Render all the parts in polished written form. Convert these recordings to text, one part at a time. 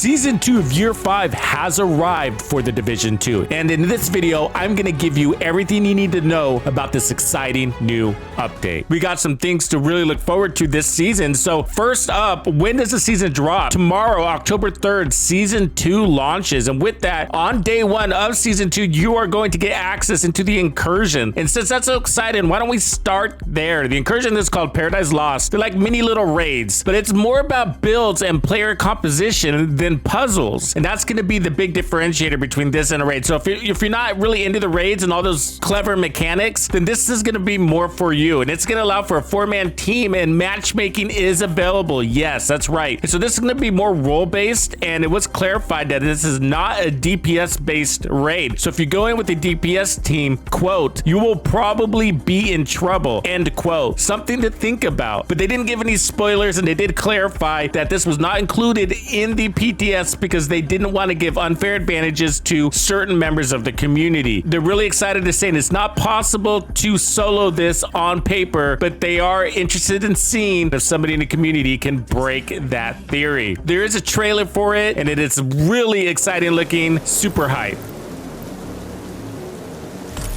Season 2 of Year 5 has arrived for The Division 2, and in this video, I'm gonna give you everything you need to know about this exciting new update. We got some things to really look forward to this season. So first up, when does the season drop? Tomorrow, October 3rd, Season 2 launches, and with that, on day 1 of Season 2, you are going to get access into the Incursion. And since that's so exciting, why don't we start there? The Incursion is called Paradise Lost. They're like mini little raids, but it's more about builds and player composition than puzzles. And that's going to be the big differentiator between this and a raid. So if you're not really into the raids and all those clever mechanics, then this is going to be more for you. And it's going to allow for a 4-man team, and matchmaking is available. Yes, that's right. And so this is going to be more role-based, and it was clarified that this is not a DPS-based raid. So if you go in with a DPS team, quote, you will probably be in trouble, end quote. Something to think about. But they didn't give any spoilers, and they did clarify that this was not included in the PTS because they didn't want to give unfair advantages to certain members of the community. They're really excited to say it's not possible to solo this on paper, but they are interested in seeing if somebody in the community can break that theory. There is a trailer for it, and it is really exciting looking, super hype.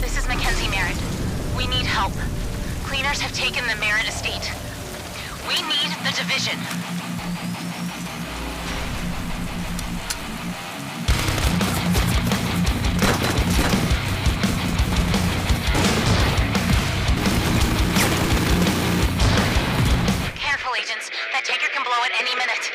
This is Mackenzie Merritt. We need help. Cleaners have taken the Merritt estate. We need the division. Careful, agents. That tanker can blow at any minute.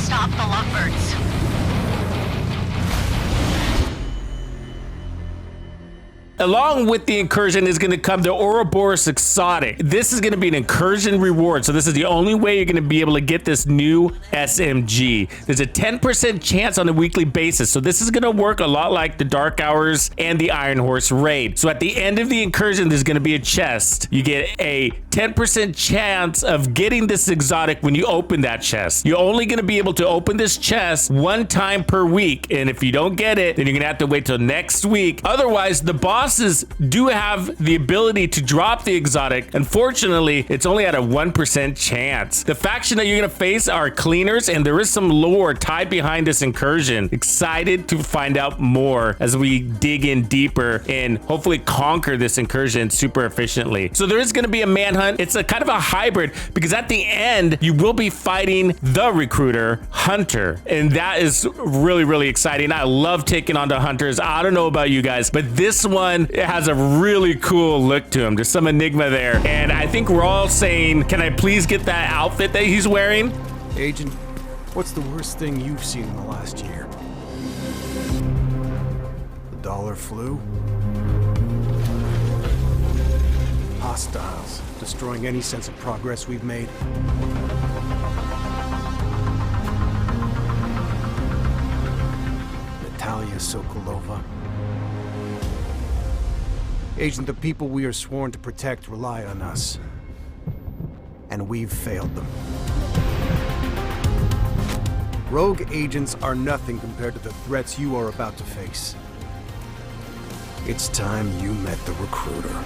Stop the Lovebirds. Along with the Incursion is going to come the Ouroboros Exotic. This is going to be an Incursion reward, so this is the only way you're going to be able to get this new SMG. There's a 10% chance on a weekly basis, so this is going to work a lot like the Dark Hours and the Iron Horse raid. So at the end of the Incursion, there's going to be a chest. You get a 10% chance of getting this exotic when you open that chest. You're only going to be able to open this chest 1 time per week, and if you don't get it, then you're going to have to wait till next week. Otherwise, the bosses do have the ability to drop the exotic. Unfortunately, it's only at a 1% chance. The faction that you're going to face are cleaners, and there is some lore tied behind this Incursion. Excited to find out more as we dig in deeper and hopefully conquer this Incursion super efficiently. So there is going to be a manhunt. It's a kind of a hybrid because at the end, you will be fighting the recruiter, Hunter. And that is really, really exciting. I love taking on the Hunters. I don't know about you guys, but this one, it has a really cool look to him. There's some enigma there. And I think we're all saying, can I please get that outfit that he's wearing? Agent, what's the worst thing you've seen in the last year? The dollar flu? Hostiles, destroying any sense of progress we've made. Natalia Sokolova. Agent, the people we are sworn to protect rely on us. And we've failed them. Rogue agents are nothing compared to the threats you are about to face. It's time you met the recruiter.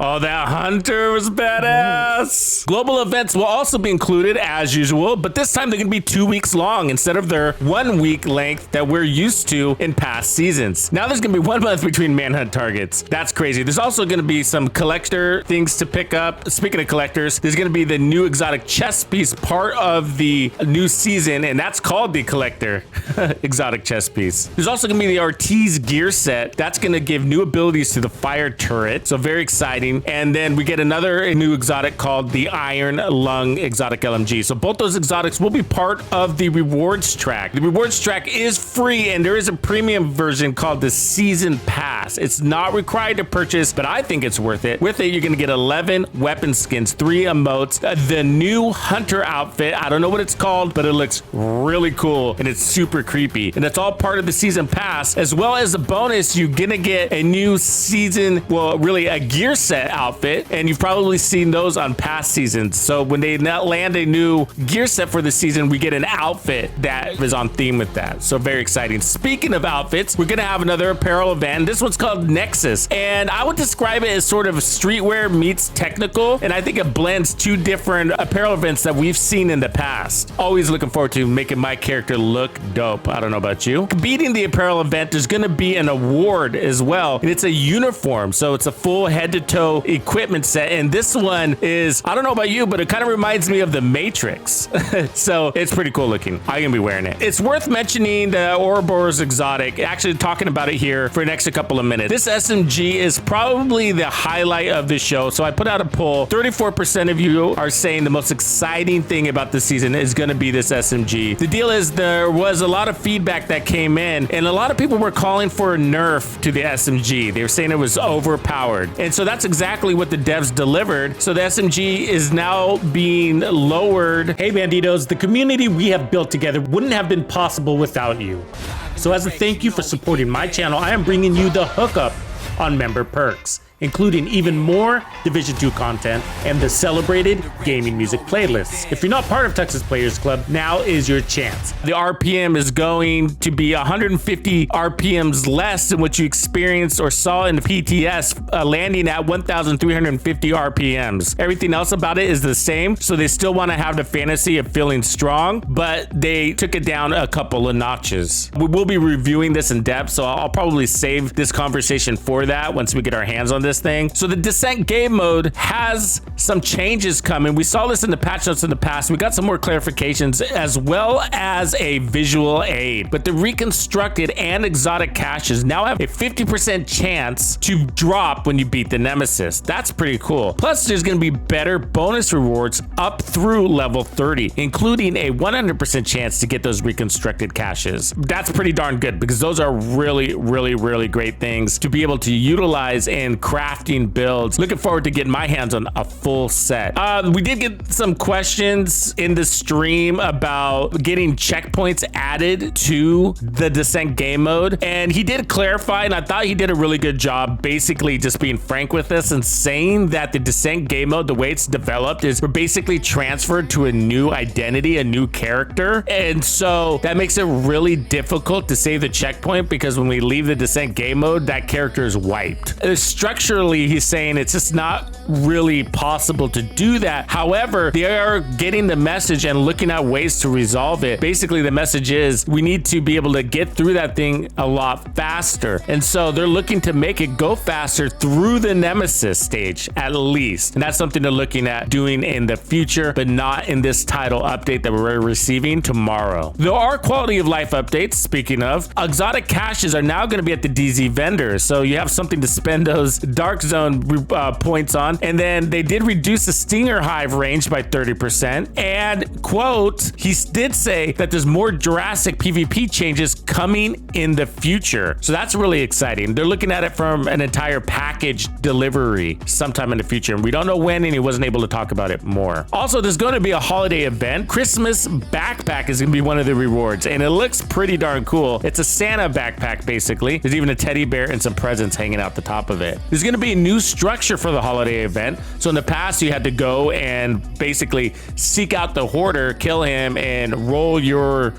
Oh, that Hunter was badass. Global events will also be included as usual, but this time they're gonna be 2 weeks long instead of their 1 week length that we're used to in past seasons. Now there's gonna be 1 month between manhunt targets. That's crazy. There's also gonna be some collector things to pick up. Speaking of collectors, there's gonna be the new exotic chess piece, part of the new season, and that's called the collector exotic chess piece. There's also gonna be the Ortiz gear set. That's gonna give new abilities to the fire turret. So very exciting. And then we get another new exotic called the Iron Lung exotic LMG. So both those exotics will be part of the rewards track. The rewards track is free, and there is a premium version called the Season Pass. It's not required to purchase, but I think it's worth it. With it, you're gonna get 11 weapon skins, 3 emotes, the new Hunter outfit. I don't know what it's called, but it looks really cool, and it's super creepy. And that's all part of the Season Pass, as well as a bonus. You're gonna get a new season, well, really a gear set set outfit, and you've probably seen those on past seasons. So when they now land a new gear set for the season, we get an outfit that is on theme with that. So very exciting. Speaking of outfits, we're gonna have another apparel event. This one's called Nexus, and I would describe it as sort of streetwear meets technical, and I think it blends two different apparel events that we've seen in the past. Always looking forward to making my character look dope. I don't know about you. Beating the apparel event, there's gonna be an award as well, and it's a uniform. So it's a full head to toe equipment set, and this one is, I don't know about you, but it kind of reminds me of the Matrix. So it's pretty cool looking. I'm gonna be wearing it. It's worth mentioning the Ouroboros exotic, actually talking about it here for the next couple of minutes. This SMG is probably the highlight of the show. So I put out a poll. 34% of you are saying the most exciting thing about this season is gonna be this SMG. The deal is there was a lot of feedback that came in, and a lot of people were calling for a nerf to the SMG. They were saying it was overpowered. And so that's exactly what the devs delivered. So the SMG is now being lowered. Hey Bandidos, the community we have built together wouldn't have been possible without you. So as a thank you for supporting my channel, I am bringing you the hookup on member perks, including even more Division 2 content and the celebrated gaming music playlists. If you're not part of Texas Players Club, now is your chance. The RPM is going to be 150 RPMs less than what you experienced or saw in the PTS, landing at 1,350 RPMs. Everything else about it is the same, so they still want to have the fantasy of feeling strong, but they took it down a couple of notches. We will be reviewing this in depth, so I'll probably save this conversation for that once we get our hands on this thing. So the Descent game mode has some changes coming. We saw this in the patch notes in the past. We got some more clarifications as well as a visual aid. But the reconstructed and exotic caches now have a 50% chance to drop when you beat the Nemesis. That's pretty cool. Plus, there's going to be better bonus rewards up through level 30, including a 100% chance to get those reconstructed caches. That's pretty darn good because those are really, really, really great things to be able to utilize in crafting builds. Looking forward to getting my hands on a full set. We did get some questions in the stream about getting checkpoints added to the Descent game mode, and he did clarify, and I thought he did a really good job basically just being frank with us and saying that the Descent game mode, the way it's developed, is we're basically transferred to a new identity, a new character, and so that makes it really difficult to save the checkpoint because when we leave the Descent game mode, that character is wiped. Structurally, he's saying it's just not really possible to do that. However, they are getting the message and looking at ways to resolve it. Basically, the message is we need to be able to get through that thing a lot faster. And so they're looking to make it go faster through the Nemesis stage, at least. And that's something they're looking at doing in the future, but not in this title update that we're receiving tomorrow. There are quality of life updates, speaking of. Exotic caches are now going to be at the DZ vendors, so you have something to spend those Dark Zone points on. And then they did reduce the Stinger Hive range by 30%. And quote, he did say that there's more Jurassic PvP changes coming in the future. So that's really exciting. They're looking at it from an entire package delivery sometime in the future. And we don't know when, and he wasn't able to talk about it more. Also, there's going to be a holiday event. Christmas backpack is going to be one of the rewards, and it looks pretty darn cool. It's a Santa backpack, basically. There's even a teddy bear and some presents hanging out the top of it. There's going to be a new structure for the holiday event. So in the past, you had to go and basically seek out the hoarder, kill him, and roll your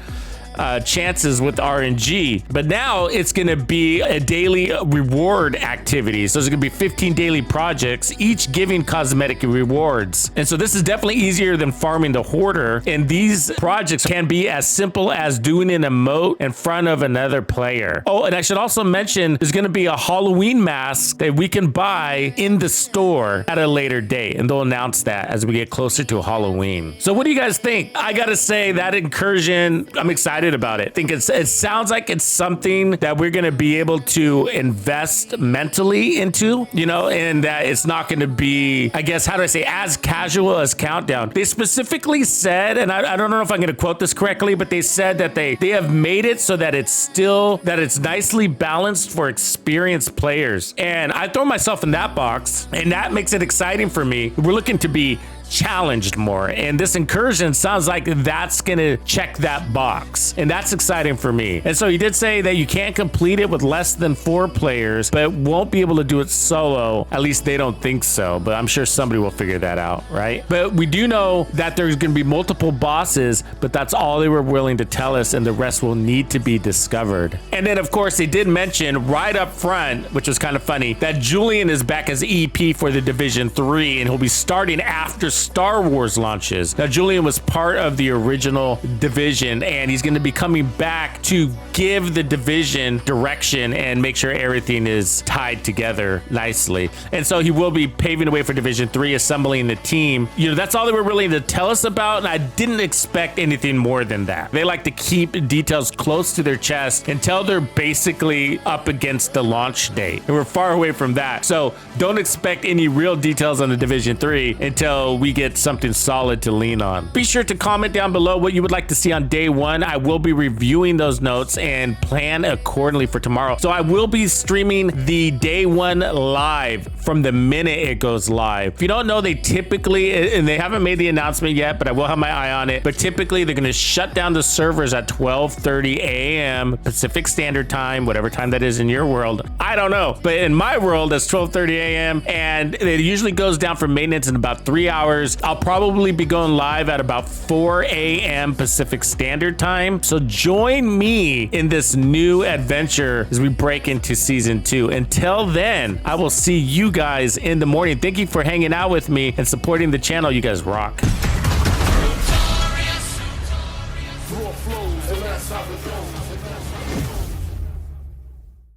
chances with RNG, but now it's going to be a daily reward activity. So there's going to be 15 daily projects, each giving cosmetic rewards. And so this is definitely easier than farming the hoarder. And these projects can be as simple as doing an emote in front of another player. Oh, and I should also mention there's going to be a Halloween mask that we can buy in the store at a later date, and they'll announce that as we get closer to Halloween. So what do you guys think? I gotta say that Incursion, I'm excited about it. I think it sounds like it's something that we're going to be able to invest mentally into, you know, and that it's not going to be, I guess, how do I say, as casual as Countdown. They specifically said, and I don't know if I'm going to quote this correctly, but they said that they have made it so that it's nicely balanced for experienced players. And I throw myself in that box, and that makes it exciting for me. We're looking to be challenged more. And this Incursion sounds like that's gonna check that box. And that's exciting for me. And so he did say that you can't complete it with less than 4 players, but won't be able to do it solo. At least they don't think so, but I'm sure somebody will figure that out, right? But we do know that there's gonna be multiple bosses, but that's all they were willing to tell us, and the rest will need to be discovered. And then of course they did mention right up front, which was kind of funny, that Julian is back as EP for the Division 3, and he'll be starting after Star Wars launches. Now Julian was part of the original Division, and he's going to be coming back to give the Division direction and make sure everything is tied together nicely. And so he will be paving the way for Division 3, assembling the team. You know, that's all they were willing to tell us about, and I didn't expect anything more than that. They like to keep details close to their chest until they're basically up against the launch date, and we're far away from that. So don't expect any real details on the Division 3 until we get something solid to lean on. Be sure to comment down below what you would like to see on day 1. I will be reviewing those notes and plan accordingly for tomorrow. So I will be streaming the day 1 live from the minute it goes live. If you don't know, they typically, and they haven't made the announcement yet, but I will have my eye on it, but typically they're going to shut down the servers at 12:30 a.m. Pacific Standard Time, whatever time that is in your world. I don't know, but in my world it's 12:30 a.m. and it usually goes down for maintenance in about 3 hours. I'll probably be going live at about 4 a.m. Pacific Standard Time. So join me in this new adventure as we break into season 2. Until then, I will see you guys in the morning. Thank you for hanging out with me and supporting the channel. You guys rock.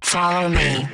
Follow me.